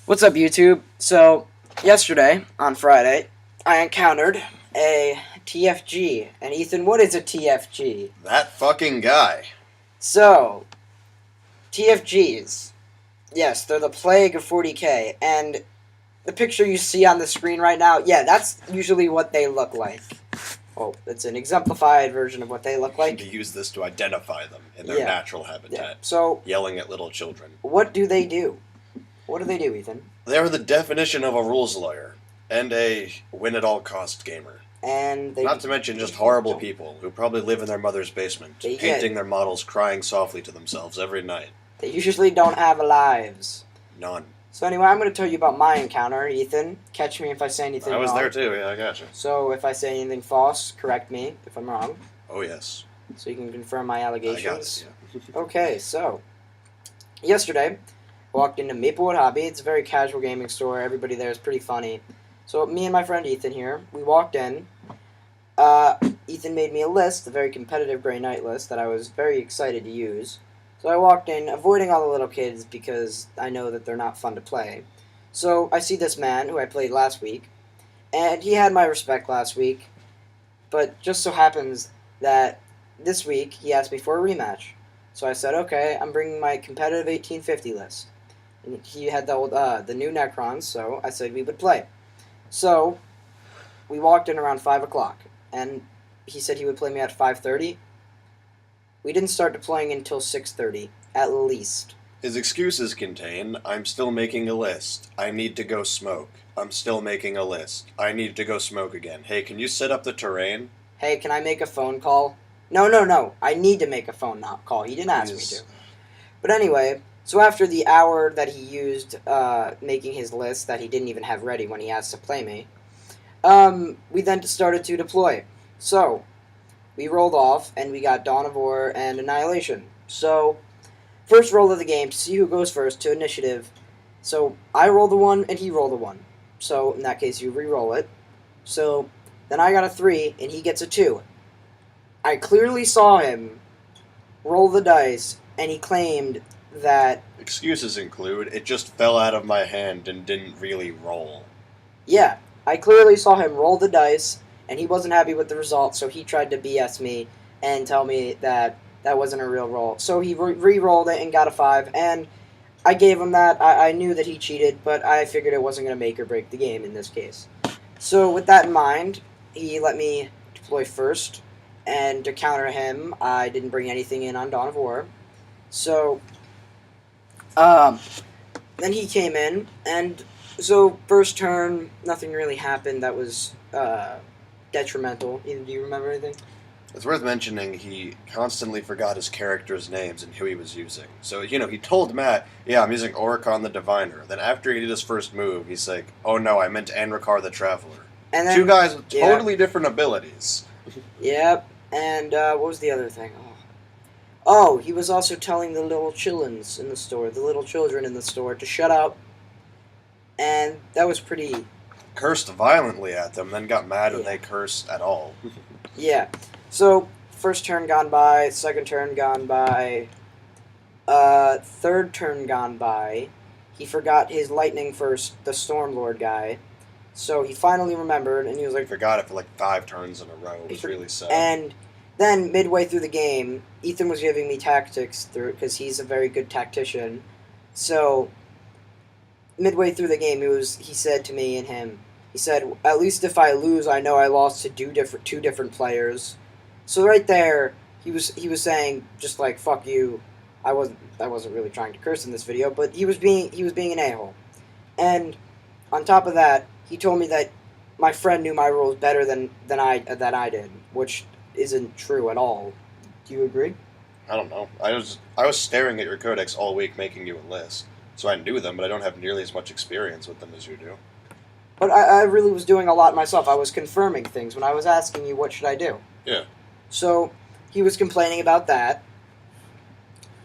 What's up, YouTube? So, yesterday, on Friday, I encountered a TFG. And Ethan, what is a TFG? That fucking guy. So, TFGs. Yes, they're the plague of 40K. And the picture you see on the screen right now, yeah, that's usually what they look like. Oh, it's an exemplified version of what they look like. To use this to identify them in their natural habitat. Yeah. So, yelling at little children. What do they do? What do they do, Ethan? They're the definition of a rules lawyer and a win-at-all-cost gamer. And not to mention just horrible people who probably live in their mother's basement, painting their models, crying softly to themselves every night. They usually don't have lives. None. So anyway, I'm going to tell you about my encounter, Ethan. Catch me if I say anything wrong. I was there too, yeah, I gotcha. So if I say anything false, correct me if I'm wrong. Oh, yes. So you can confirm my allegations. I got it, yeah. Okay, so yesterday, I walked into Maplewood Hobby. It's a very casual gaming store. Everybody there is pretty funny. So me and my friend Ethan here, we walked in. Ethan made me a list, a very competitive Grey Knight list that I was very excited to use. So I walked in, avoiding all the little kids because I know that they're not fun to play. So I see this man who I played last week, and he had my respect last week, but just so happens that this week he asked me for a rematch. So I said, okay, I'm bringing my competitive 1850 list. And he had the new Necrons, so I said we would play. So we walked in around 5 o'clock, and he said he would play me at 5:30. We didn't start deploying until 6:30, at least. His excuses contain, I'm still making a list. I need to go smoke. I'm still making a list. I need to go smoke again. Hey, can you set up the terrain? Hey, can I make a phone call? No. I need to make a phone call. He didn't ask me to. But anyway, so after the hour that he used making his list that he didn't even have ready when he asked to play me, we then started to deploy. So we rolled off, and we got Dawn of War and Annihilation. So, first roll of the game to see who goes first to initiative. So, I rolled a 1, and he rolled a 1. So, in that case, you re-roll it. So, then I got a 3, and he gets a 2. I clearly saw him roll the dice, and he claimed that... Excuses include, it just fell out of my hand and didn't really roll. Yeah, I clearly saw him roll the dice, and he wasn't happy with the result, so he tried to BS me and tell me that that wasn't a real roll. So he re-rolled it and got a 5, and I gave him that. I knew that he cheated, but I figured it wasn't going to make or break the game in this case. So with that in mind, he let me deploy first, and to counter him, I didn't bring anything in on Dawn of War. So, then he came in, and so first turn, nothing really happened that was detrimental. Do you remember anything? It's worth mentioning he constantly forgot his characters' names and who he was using. So, he told Matt, yeah, I'm using Oricon the Diviner. Then after he did his first move, he's like, oh no, I meant Anrakar the Traveler. And then, 2 guys with totally different abilities. Yep, and what was the other thing? Oh, he was also telling the little children in the store to shut up. And that was pretty... Cursed violently at them, then got mad when they cursed at all. Yeah. So, first turn gone by, second turn gone by, third turn gone by. He forgot his lightning first, the Stormlord guy. So he finally remembered, and he was like... Forgot it for like 5 turns in a row. It was really sad. And then, midway through the game, Ethan was giving me tactics through because he's a very good tactician. So, midway through the game, he said to me and him, he said, at least if I lose, I know I lost to two different players. So right there, he was saying, just like, fuck you. I wasn't really trying to curse in this video, but he was being an a-hole. And on top of that, he told me that my friend knew my rules better than I did, which isn't true at all. Do you agree? I don't know. I was staring at your codex all week making you a list. So I knew them, but I don't have nearly as much experience with them as you do. But I really was doing a lot myself. I was confirming things when I was asking you what should I do. Yeah. So he was complaining about that.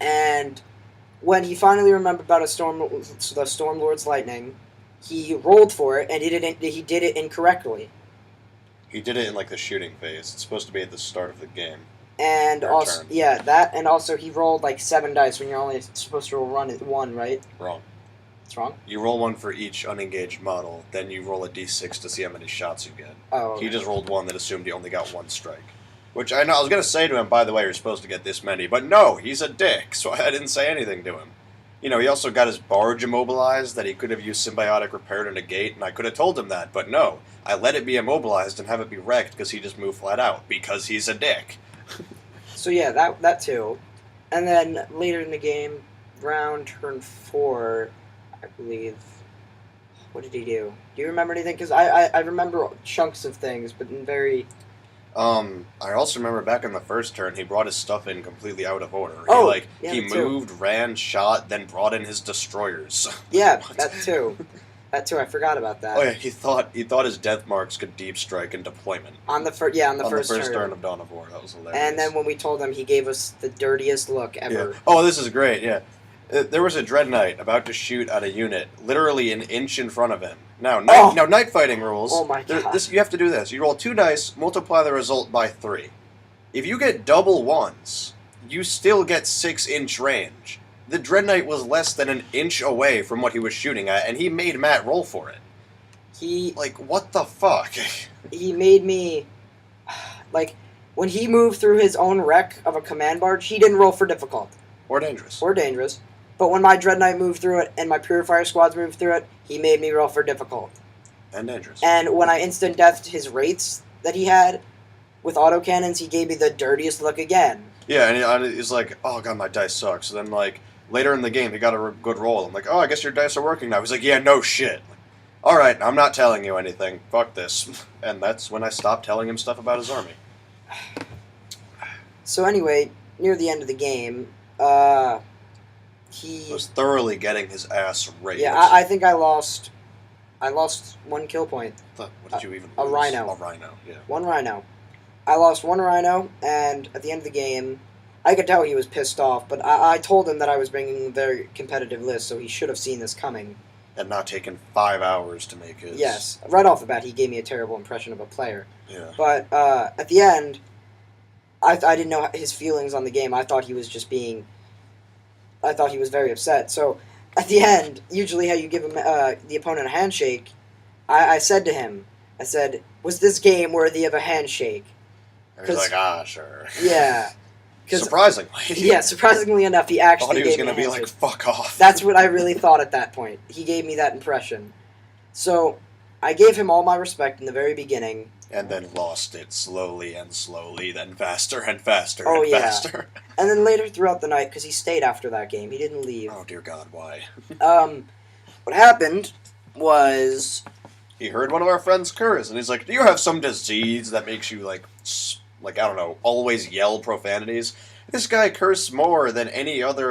And when he finally remembered about the Stormlord's lightning, he rolled for it, and he did it incorrectly. He did it in like the shooting phase. It's supposed to be at the start of the game. And also, yeah, that, and also he rolled like 7 dice when you're only supposed to run it 1, right? Wrong. What's wrong? You roll one for each unengaged model, then you roll a d6 to see how many shots you get. Oh, okay. He just rolled one that assumed he only got one strike. Which I know, I was going to say to him, by the way, you're supposed to get this many, but no, he's a dick, so I didn't say anything to him. You know, he also got his barge immobilized that he could have used symbiotic repair to negate, and I could have told him that, but no. I let it be immobilized and have it be wrecked because he just moved flat out, because he's a dick. So yeah, that too. And then later in the game, round turn 4, I believe. What did he do? Do you remember anything? Because I remember chunks of things, but in very... I also remember back in the first turn, he brought his stuff in completely out of order. Oh, he moved, ran, shot, then brought in his destroyers. Yeah, What? that too. That too, I forgot about that. Oh yeah, he thought his death marks could deep strike in deployment. On the first turn of Dawn of War. That was hilarious. And then when we told him, he gave us the dirtiest look ever. Yeah. Oh, this is great. Yeah, there was a Dread Knight about to shoot at a unit, literally an inch in front of him. Now, night fighting rules. Oh my god! You have to do this. You roll 2 dice, multiply the result by 3. If you get double ones, you still get 6-inch range. The Dread Knight was less than an inch away from what he was shooting at, and he made Matt roll for it. What the fuck? He made me... when he moved through his own wreck of a command barge, he didn't roll for difficult. Or dangerous. Or dangerous. But when my Dread Knight moved through it, and my Purifier squads moved through it, he made me roll for difficult. And dangerous. And when I instant deathed his wraiths that he had, with autocannons, he gave me the dirtiest look again. Yeah, and he's like, oh god, my dice suck. So then, later in the game, he got a good roll. I'm like, oh, I guess your dice are working now. He's like, yeah, no shit. Alright, I'm not telling you anything. Fuck this. And that's when I stopped telling him stuff about his army. So anyway, near the end of the game, he was thoroughly getting his ass raped. Yeah, I think I lost 1 kill point. What did you even lose? A rhino. A rhino, yeah. 1 rhino. I lost 1 rhino, and at the end of the game, I could tell he was pissed off, but I told him that I was bringing a very competitive list, so he should have seen this coming. And not taken 5 hours to make his... Yes. Right off the bat, he gave me a terrible impression of a player. Yeah. But at the end, I didn't know his feelings on the game. I thought he was just being... I thought he was very upset. So, at the end, usually how you give him the opponent a handshake, I said to him, was this game worthy of a handshake? And he's like, sure. Yeah. Surprisingly. Yeah, surprisingly enough, he actually gave me a handshake. I thought he was going to be like, fuck off. That's what I really thought at that point. He gave me that impression. So, I gave him all my respect in the very beginning. And then lost it slowly and slowly, then faster and faster faster. And then later throughout the night, because he stayed after that game, he didn't leave. Oh, dear God, why? What happened was... He heard one of our friends curse, and he's like, do you have some disease that makes you, I don't know, always yell profanities? This guy cursed more than any other,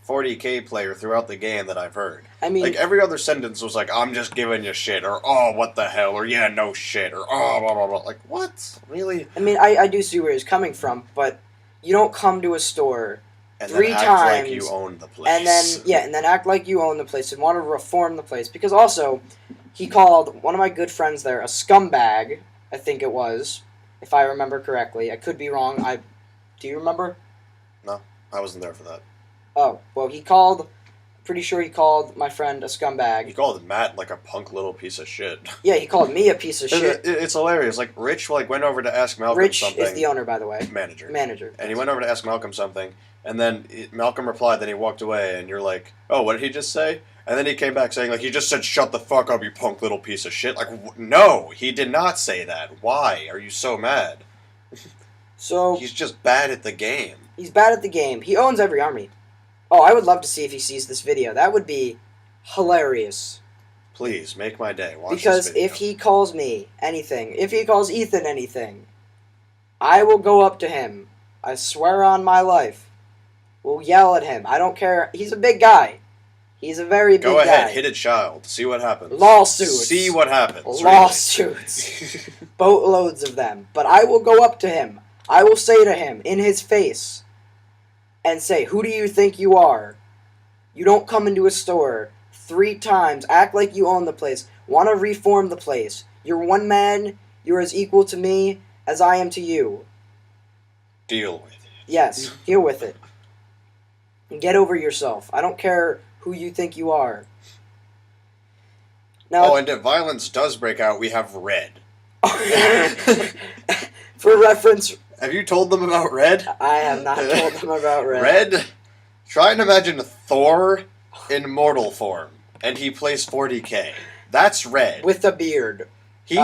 40k player throughout the game that I've heard. I mean... every other sentence was I'm just giving you shit, or, oh, what the hell, or, yeah, no shit, or, oh, blah, blah, blah. What? Really? I mean, I do see where he's coming from, but you don't come to a store and 3 then act times... like you own the place. And then act like you own the place and want to reform the place. Because also, he called one of my good friends there a scumbag, I think it was, if I remember correctly. I could be wrong. Do you remember? No, I wasn't there for that. Oh, well, pretty sure he called my friend a scumbag. He called Matt a punk little piece of shit. Yeah, he called me a piece of shit. It's hilarious. Rich went over to ask Malcolm something. Rich is the owner, by the way. Manager. And he went over to ask Malcolm something, and then Malcolm replied, then he walked away, and you're like, oh, what did he just say? And then he came back saying, he just said, shut the fuck up, you punk little piece of shit. No, he did not say that. Why are you so mad? So he's just bad at the game. He's bad at the game. He owns every army. Oh, I would love to see if he sees this video. That would be hilarious. Please, make my day. Watch because this video. If he calls me anything, if he calls Ethan anything, I will go up to him. I swear on my life. We'll yell at him. I don't care. He's a big guy. He's a very big guy. Go ahead, hit a child. See what happens. Lawsuits. See what happens. Lawsuits. Boatloads of them. But I will go up to him. I will say to him, in his face, and say, who do you think you are? You don't come into a store 3 times, act like you own the place, want to reform the place. You're one man, you're as equal to me as I am to you. Deal with it. Yes, deal with it. And get over yourself. I don't care who you think you are. Now, and if violence does break out, we have Red. for reference, Have you told them about Red? I have not told them about Red. Red? Try and imagine Thor in mortal form, and he plays 40K. That's Red. With a beard. He,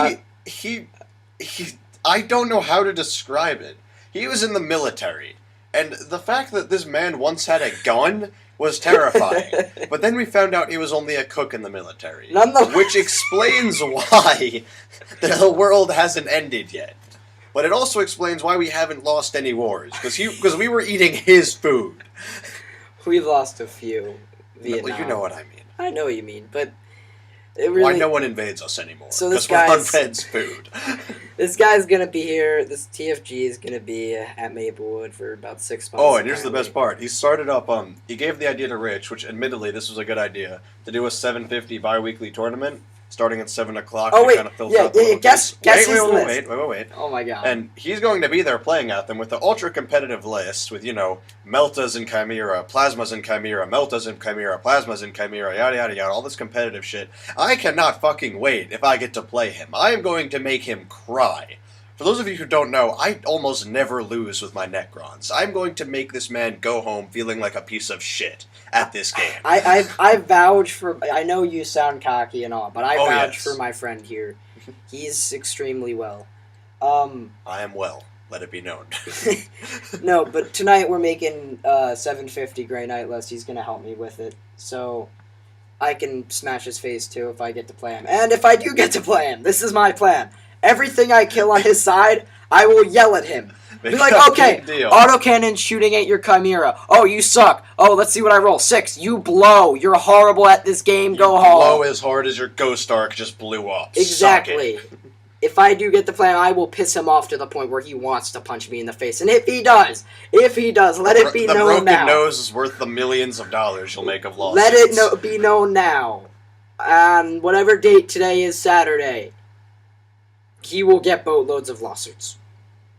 I don't know how to describe it. He was in the military, and the fact that this man once had a gun was terrifying. But then we found out he was only a cook in the military. Nonetheless. Which explains why the world hasn't ended yet. But it also explains why we haven't lost any wars, because we were eating his food. We lost a few. Vietnam. You know what I mean. I know what you mean, but it really... Why no one invades us anymore? So this because we're on guy's- Red's food. This guy's gonna be here. This TFG is gonna be at Maplewood for about 6 months. Oh, and here's the apparently. best part. He started up, he gave the idea to Rich, which admittedly this was a good idea, to do a 750 bi-weekly tournament, starting at 7 o'clock. Oh, to wait, kind of filter yeah, up a yeah, little guess bit. his list. Wait. Oh my god. And he's going to be there playing at them with the ultra-competitive list with, Meltas and Chimera, Plasmas and Chimera, Meltas and Chimera, Plasmas and Chimera, yada yada yada, all this competitive shit. I cannot fucking wait if I get to play him. I am going to make him cry. For those of you who don't know, I almost never lose with my Necrons. I'm going to make this man go home feeling like a piece of shit at this game. I vouch for... I know you sound cocky and all, but I vouch yes. for my friend here. He's extremely well. I am well. Let it be known. No, but tonight we're making 750 Grey Knight list. He's gonna help me with it, so I can smash his face too if I get to play him. And if I do get to play him, this is my plan. Everything I kill on his side, I will yell at him. Be like, okay, Big deal. autocannon shooting at your Chimera. Oh, you suck. Oh, let's see what I roll. 6. You blow. You're horrible at this game. Go home. Blow as hard as your Ghost Arc just blew up. Exactly. Suck it. If I do get the plan, I will piss him off to the point where he wants to punch me in the face. And if he does, let it be the known broken now. nose is worth the millions of dollars you'll make of lawsuits. Let it be known now. On whatever date today is Saturday, he will get boatloads of lawsuits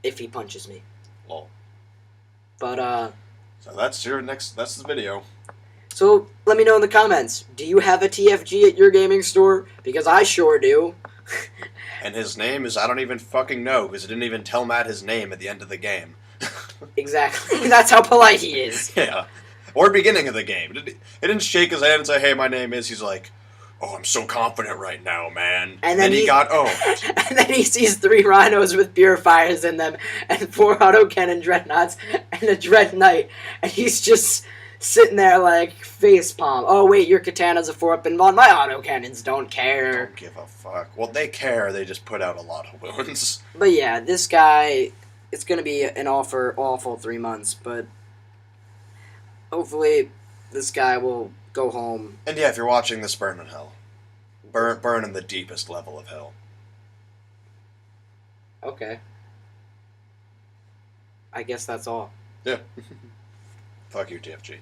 if he punches me. Lol. But, So that's the video. so let me know in the comments. Do you have a TFG at your gaming store? Because I sure do. And his name is, I don't even fucking know, because it didn't even tell Matt his name at the end of the game. Exactly. That's how polite he is. Yeah. Or beginning of the game. It didn't shake his hand and say, hey, my name is. He's like, oh, I'm so confident right now, man. And then he got owned. And then he sees 3 rhinos with purifiers in them, and 4 autocannon dreadnoughts, and a dread knight, and he's just sitting there like facepalm. Oh wait, your katana's a 4-up mod. My autocannons don't care. Don't give a fuck. Well, they care. They just put out a lot of wounds. But yeah, this guy, it's gonna be an awful 3 months, but hopefully this guy will go home. And yeah, if you're watching this, burn in hell. Burn in the deepest level of hell. Okay. I guess that's all. Yeah. Fuck you, TFG.